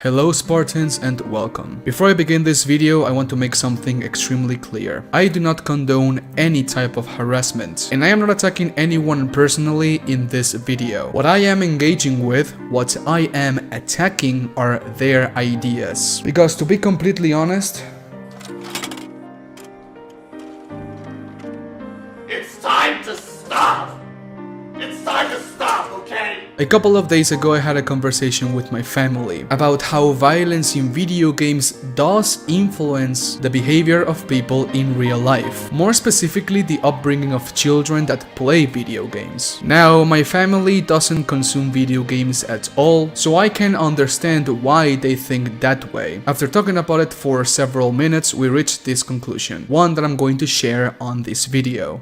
Hello Spartans and welcome. Before I begin this video, I want to make something extremely clear. I do not condone any type of harassment, and I am not attacking anyone personally in this video. What I am engaging with, what I am attacking are their ideas. Because to be completely honest, it's time to stop! It's time to stop, okay? a couple of days ago I had a conversation with my family about how violence in video games does influence the behavior of people in real life. More specifically, the upbringing of children that play video games. Now, my family doesn't consume video games at all, so I can understand why they think that way. After talking about it for several minutes, we reached this conclusion, one that I'm going to share on this video.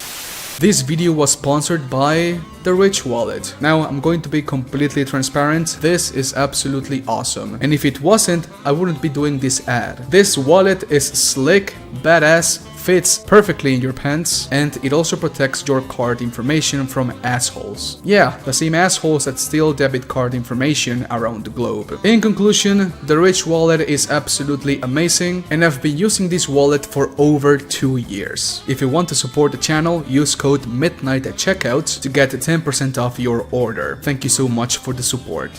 This video was sponsored by the Rich Wallet. Now, I'm going to be completely transparent. This is absolutely awesome. And if it wasn't, I wouldn't be doing this ad. This wallet is slick, badass, fits perfectly in your pants, and it also protects your card information from assholes. Yeah, the same assholes that steal debit card information around the globe. In conclusion, the Rich Wallet is absolutely amazing, and I've been using this wallet for over 2 years. If you want to support the channel, use code MIDNIGHT at checkout to get 10% off your order. Thank you so much for the support.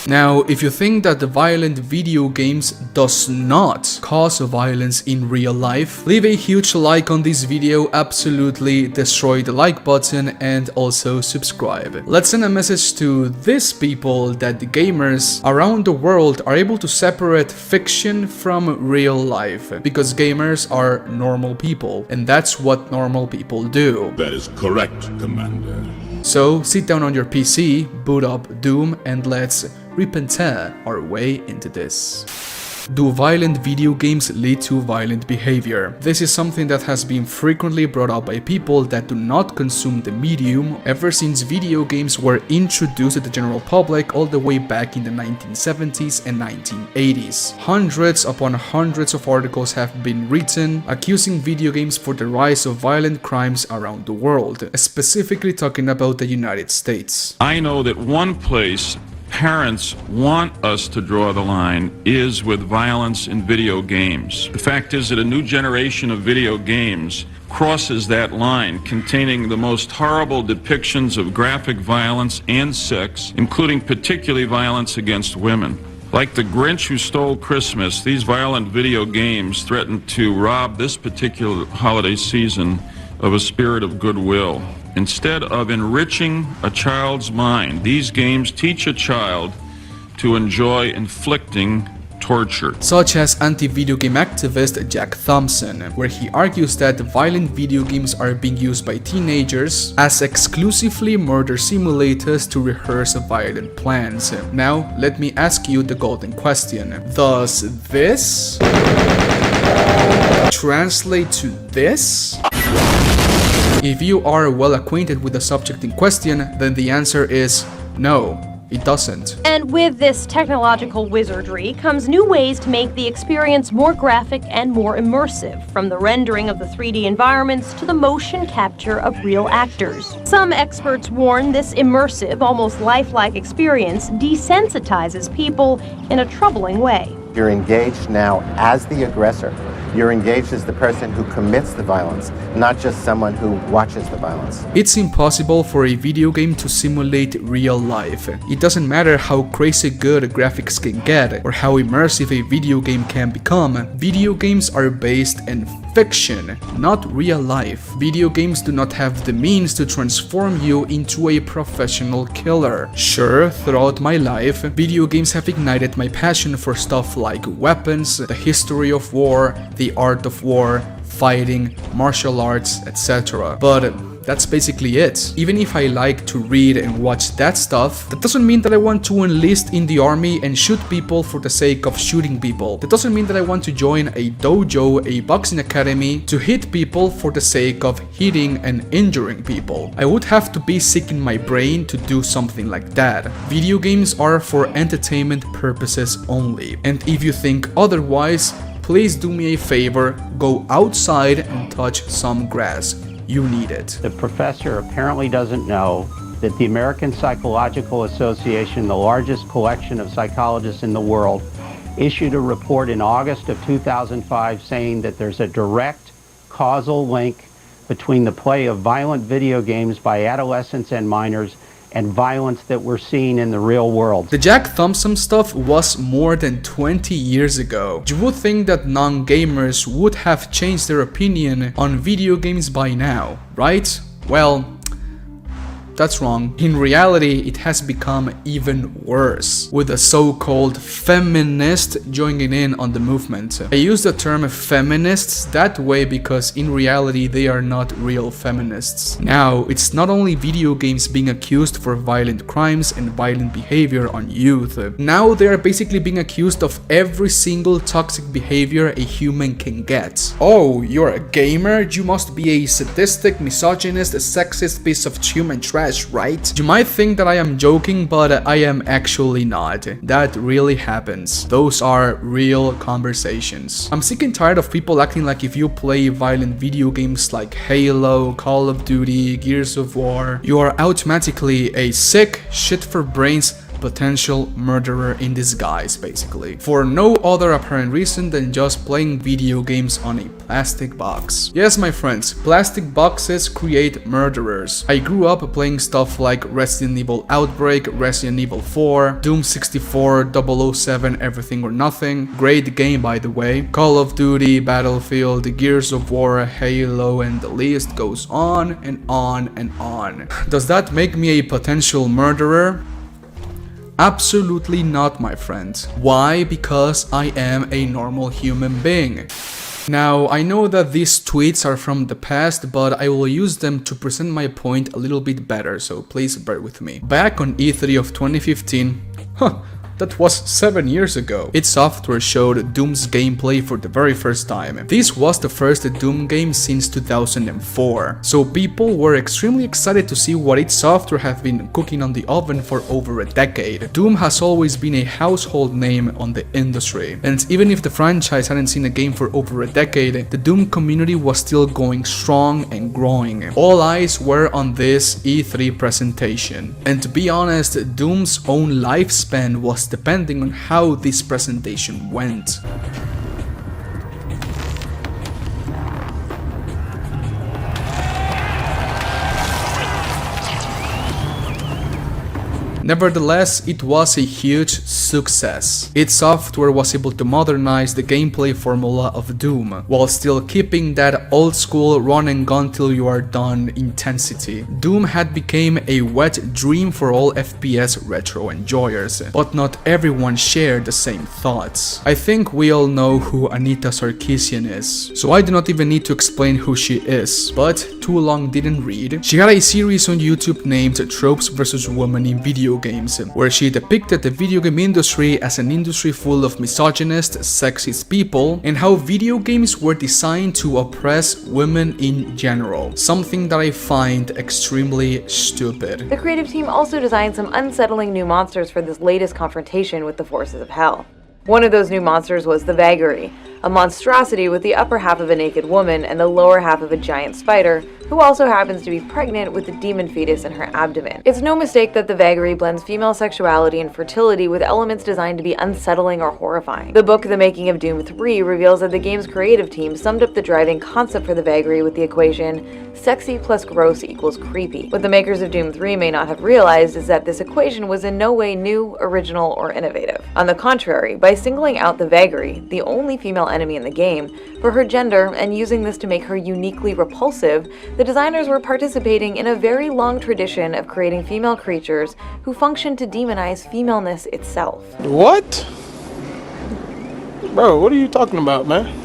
Now, if you think that the violent video games does not cause violence in real life, leave a huge like on this video, absolutely destroy the like button, and also subscribe. Let's send a message to these people that the gamers around the world are able to separate fiction from real life, because gamers are normal people, and that's what normal people do. That is correct, Commander. So sit down on your PC, boot up Doom, and let's repenter our way into this. Do violent video games lead to violent behavior? This is something that has been frequently brought up by people that do not consume the medium ever since video games were introduced to the general public all the way back in the 1970s and 1980s. Hundreds upon hundreds of articles have been written accusing video games for the rise of violent crimes around the world, specifically talking about the United States. I know that one place parents want us to draw the line is with violence in video games. The fact is that a new generation of video games crosses that line, containing the most horrible depictions of graphic violence and sex, including particularly violence against women. Like the Grinch who stole Christmas, these violent video games threaten to rob this particular holiday season of a spirit of goodwill. Instead of enriching a child's mind, these games teach a child to enjoy inflicting torture. Such as anti-video game activist Jack Thompson, where he argues that violent video games are being used by teenagers as exclusively murder simulators to rehearse violent plans. Now, let me ask you the golden question. Does this translate to this? If you are well acquainted with the subject in question, then the answer is no, it doesn't. And with this technological wizardry comes new ways to make the experience more graphic and more immersive, from the rendering of the 3D environments to the motion capture of real actors. Some experts warn this immersive, almost lifelike experience desensitizes people in a troubling way. You're engaged now as the aggressor. You're engaged as the person who commits the violence, not just someone who watches the violence. It's impossible for a video game to simulate real life. It doesn't matter how crazy good graphics can get or how immersive a video game can become. Video games are based in fiction, not real life. Video games do not have the means to transform you into a professional killer. Sure, throughout my life, video games have ignited my passion for stuff like weapons, the history of war, the art of war, fighting, martial arts, etc. But that's basically it. Even if I like to read and watch that stuff, that doesn't mean that I want to enlist in the army and shoot people for the sake of shooting people. That doesn't mean that I want to join a dojo, a boxing academy, to hit people for the sake of hitting and injuring people. I would have to be sick in my brain to do something like that. Video games are for entertainment purposes only. And if you think otherwise, please do me a favor, go outside and touch some grass. You need it. The professor apparently doesn't know that the American Psychological Association, the largest collection of psychologists in the world, issued a report in August of 2005 saying that there's a direct causal link between the play of violent video games by adolescents and minors and violence that we're seeing in the real world. The Jack Thompson stuff was more than 20 years ago. You would think that non-gamers would have changed their opinion on video games by now, right? Well, that's wrong. In reality, it has become even worse, with the so-called feminist joining in on the movement. I use the term feminists that way because in reality they are not real feminists. Now, it's not only video games being accused for violent crimes and violent behavior on youth. Now they are basically being accused of every single toxic behavior a human can get. Oh, you're a gamer? You must be a sadistic, misogynist, sexist piece of human trash, right? You might think that I am joking, but I am actually not. That really happens. Those are real conversations. I'm sick and tired of people acting like if you play violent video games like Halo, Call of Duty, Gears of War, you are automatically a sick, shit for brains, potential murderer in disguise, basically, for no other apparent reason than just playing video games on a plastic box. Yes, my friends, plastic boxes create murderers. I grew up playing stuff like Resident Evil Outbreak, Resident Evil 4, Doom 64, 007, Everything or Nothing, great game by the way, Call of Duty, Battlefield, Gears of War, Halo, and the list goes on and on and on. Does that make me a potential murderer? Absolutely not, my friend. Why? Because I am a normal human being. Now, I know that these tweets are from the past, but I will use them to present my point a little bit better, so please bear with me. Back on E3 of 2015, that was 7 years ago. Id Software showed Doom's gameplay for the very first time. This was the first Doom game since 2004, so people were extremely excited to see what Id Software have been cooking on the oven for over a decade. Doom has always been a household name on the industry, and even if the franchise hadn't seen a game for over a decade, the Doom community was still going strong and growing. All eyes were on this E3 presentation, and to be honest, Doom's own lifespan was depending on how this presentation went. Nevertheless, it was a huge success. Id Software was able to modernize the gameplay formula of Doom, while still keeping that old school run and gun till you are done intensity. Doom had become a wet dream for all FPS retro enjoyers, but not everyone shared the same thoughts. I think we all know who Anita Sarkeesian is, so I do not even need to explain who she is, but too long didn't read. She had a series on YouTube named Tropes vs. Women in Video Games, where she depicted the video game industry as an industry full of misogynist, sexist people, and how video games were designed to oppress women in general, something that I find extremely stupid. The creative team also designed some unsettling new monsters for this latest confrontation with the forces of hell. One of those new monsters was the Vagary, a monstrosity with the upper half of a naked woman and the lower half of a giant spider, who also happens to be pregnant with a demon fetus in her abdomen. It's no mistake that the Vagary blends female sexuality and fertility with elements designed to be unsettling or horrifying. The book The Making of Doom 3 reveals that the game's creative team summed up the driving concept for the Vagary with the equation sexy plus gross equals creepy. What the makers of Doom 3 may not have realized is that this equation was in no way new, original, or innovative. On the contrary, by singling out the Vagary, the only female enemy in the game, for her gender and using this to make her uniquely repulsive, the designers were participating in a very long tradition of creating female creatures who function to demonize femaleness itself. What? Bro, what are you talking about, man?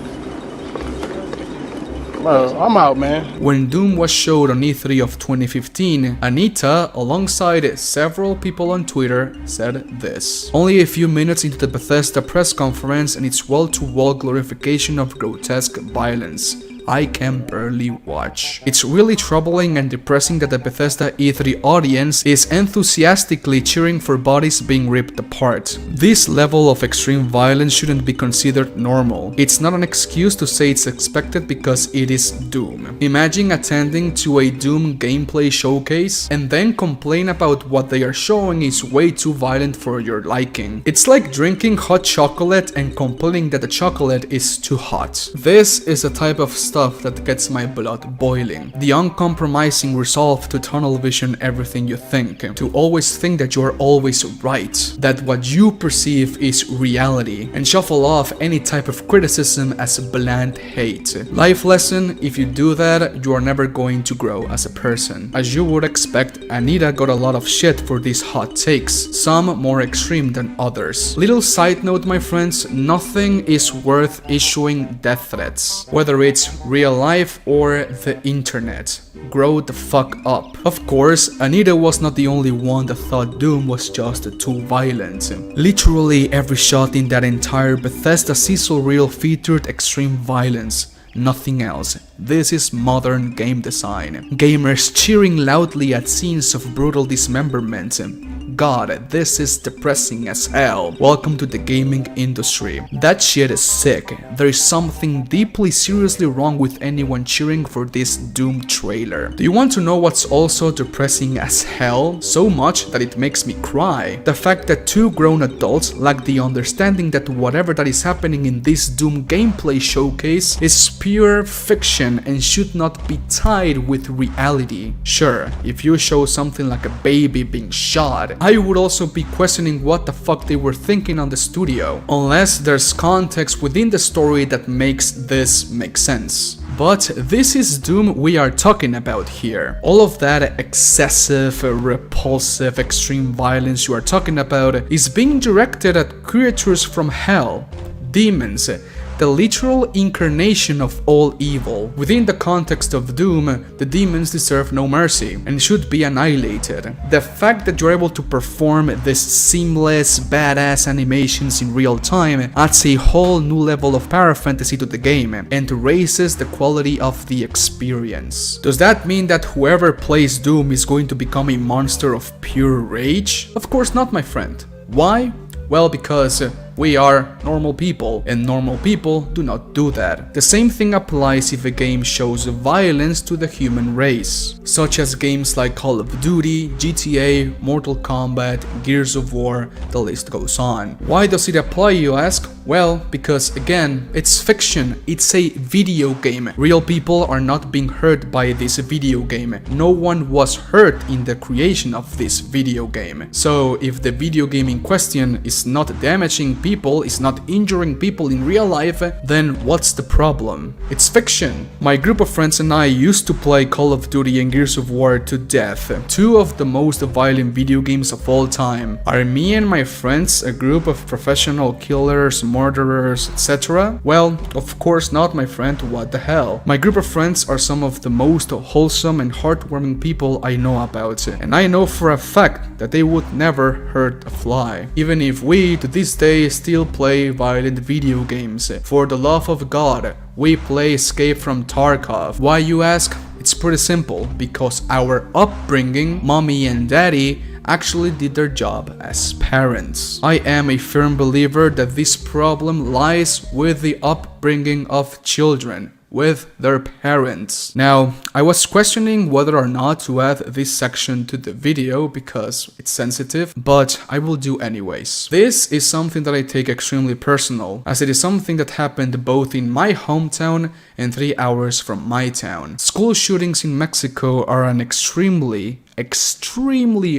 Bro, I'm out, man. When Doom was showed on E3 of 2015, Anita, alongside several people on Twitter, said this. Only a few minutes into the Bethesda press conference and its wall-to-wall glorification of grotesque violence. I can barely watch. It's really troubling and depressing that the Bethesda E3 audience is enthusiastically cheering for bodies being ripped apart. This level of extreme violence shouldn't be considered normal. It's not an excuse to say it's expected because it is Doom. Imagine attending to a Doom gameplay showcase and then complain about what they are showing is way too violent for your liking. It's like drinking hot chocolate and complaining that the chocolate is too hot. This is a type of stuff that gets my blood boiling. The uncompromising resolve to tunnel vision everything you think, to always think that you're always right, that what you perceive is reality, and shuffle off any type of criticism as bland hate. Life lesson: if you do that, you are never going to grow as a person. As you would expect, Anita got a lot of shit for these hot takes, some more extreme than others. Little side note, my friends, nothing is worth issuing death threats, whether it's real life or the internet. Grow the fuck up. Of course, Anita was not the only one that thought Doom was just too violent. Literally every shot in that entire Bethesda sizzle reel featured extreme violence. Nothing else. This is modern game design. Gamers cheering loudly at scenes of brutal dismemberment. God, this is depressing as hell. Welcome to the gaming industry. That shit is sick. There is something deeply seriously wrong with anyone cheering for this Doom trailer. Do you want to know what's also depressing as hell? So much that it makes me cry. The fact that two grown adults lack the understanding that whatever that is happening in this Doom gameplay showcase is pure fiction and should not be tied with reality. Sure, if you show something like a baby being shot, I would also be questioning what the fuck they were thinking on the studio, unless there's context within the story that makes this make sense. But this is Doom we are talking about here. All of that excessive, repulsive, extreme violence you are talking about is being directed at creatures from hell, demons, the literal incarnation of all evil. Within the context of Doom, the demons deserve no mercy and should be annihilated. The fact that you're able to perform this seamless, badass animations in real time adds a whole new level of parafantasy to the game and raises the quality of the experience. Does that mean that whoever plays Doom is going to become a monster of pure rage? Of course not, my friend. Why? Well, because we are normal people, and normal people do not do that. The same thing applies if a game shows violence to the human race, such as games like Call of Duty, GTA, Mortal Kombat, Gears of War, the list goes on. Why does it apply, you ask? Well, because again, it's fiction, it's a video game. Real people are not being hurt by this video game. No one was hurt in the creation of this video game. So if the video game in question is not damaging people, is not injuring people in real life, then what's the problem? It's fiction. My group of friends and I used to play Call of Duty and Gears of War to death, two of the most violent video games of all time. Are me and my friends a group of professional killers, murderers, etc.? Well, of course not, my friend, what the hell. My group of friends are some of the most wholesome and heartwarming people I know about, and I know for a fact that they would never hurt a fly. Even if we, to this day, still play violent video games. For the love of God, we play Escape from Tarkov. Why, you ask? It's pretty simple, because our upbringing, mommy and daddy, actually did their job as parents. I am a firm believer that this problem lies with the upbringing of children, with their parents. Now, I was questioning whether or not to add this section to the video because it's sensitive, but I will do anyways. This is something that I take extremely personal, as it is something that happened both in my hometown and 3 hours from my town. School shootings in Mexico are an extremely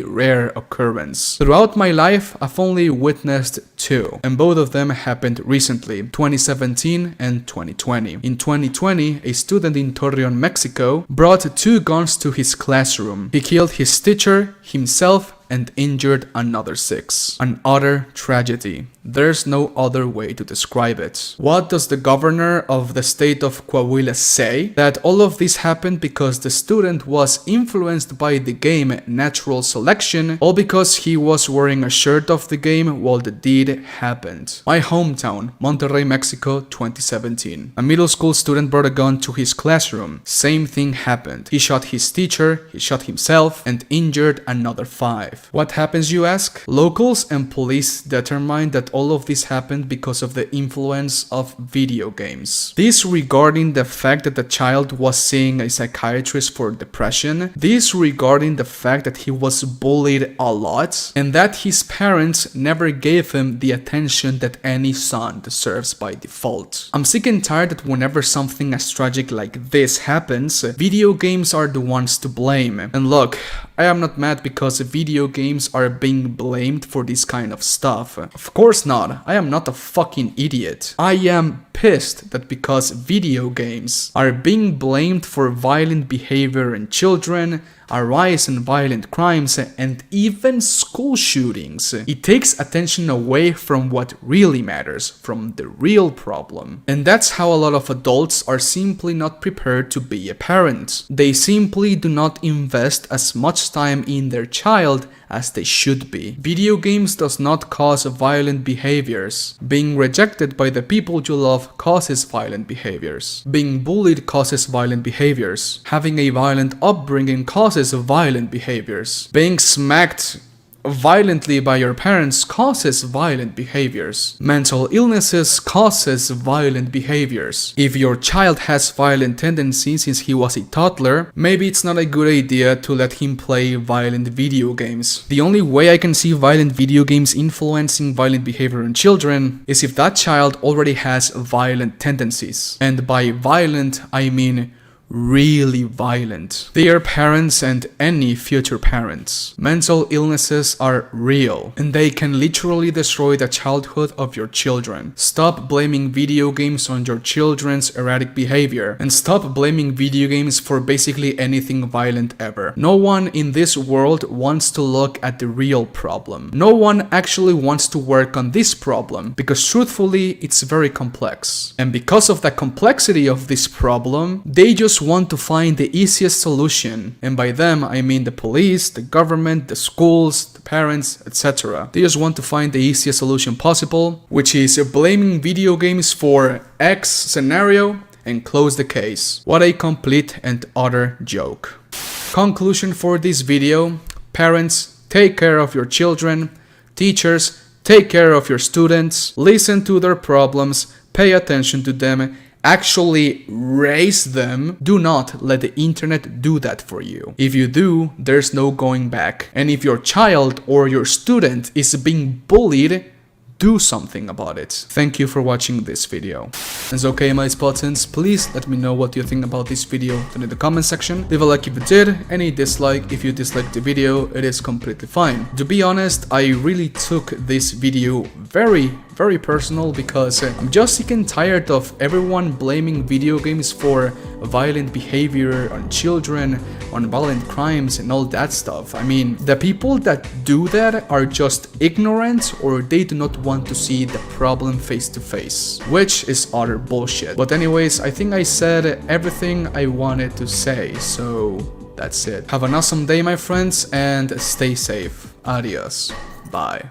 rare occurrence. Throughout my life, I've only witnessed 2, and both of them happened recently, 2017 and 2020. In 2020, a student in Torreon, Mexico, brought 2 guns to his classroom. He killed his teacher, himself, and injured another 6. An utter tragedy. There's no other way to describe it. What does the governor of the state of Coahuila say? That all of this happened because the student was influenced by the game Natural Selection, all because he was wearing a shirt of the game while the deed happened. My hometown, Monterrey, Mexico, 2017. A middle school student brought a gun to his classroom. Same thing happened. He shot his teacher, he shot himself, and injured another 5. What happens, you ask? Locals and police determined that all of this happened because of the influence of video games. Disregarding the fact that the child was seeing a psychiatrist for depression, disregarding the fact that he was bullied a lot, and that his parents never gave him the attention that any son deserves by default. I'm sick and tired that whenever something as tragic like this happens, video games are the ones to blame. And look, I am not mad because video games are being blamed for this kind of stuff. Of course not. I am not a fucking idiot. I am pissed that because video games are being blamed for violent behavior in children, a rise in violent crimes, and even school shootings, it takes attention away from what really matters, from the real problem. And that's how a lot of adults are simply not prepared to be a parent. They simply do not invest as much time in their child as they should be. Video games does not cause violent behaviors. Being rejected by the people you love causes violent behaviors. Being bullied causes violent behaviors. Having a violent upbringing causes violent behaviors. Being smacked violently by your parents causes violent behaviors. Mental illnesses causes violent behaviors. If your child has violent tendencies since he was a toddler, maybe it's not a good idea to let him play violent video games. The only way I can see violent video games influencing violent behavior in children is if that child already has violent tendencies. And by violent, I mean really violent. Their parents and any future parents. Mental illnesses are real and they can literally destroy the childhood of your children. Stop blaming video games on your children's erratic behavior and stop blaming video games for basically anything violent ever. No one in this world wants to look at the real problem. No one actually wants to work on this problem because truthfully it's very complex. And because of the complexity of this problem, they just want to find the easiest solution, and by them I mean the police, the government, the schools, the parents, etc. They just want to find the easiest solution possible, which is blaming video games for X scenario and close the case. What a complete and utter joke. Conclusion for this video: parents, take care of your children. Teachers, take care of your students. Listen to their problems, pay attention to them, actually raise them. Do not let the internet do that for you. If you do, there's no going back. And if your child or your student is being bullied, do something about it. Thank you for watching this video. As okay, my Spartans, please let me know what you think about this video down in the comment section. Leave a like if you did, any dislike if you disliked the video, it is completely fine. To be honest, I really took this video very personal because I'm just sick and tired of everyone blaming video games for violent behavior on children, on violent crimes and all that stuff. I mean, the people that do that are just ignorant or they do not want to see the problem face to face, which is utter bullshit. But anyways, I think I said everything I wanted to say, so that's it. Have an awesome day, my friends, and stay safe. Adios. Bye.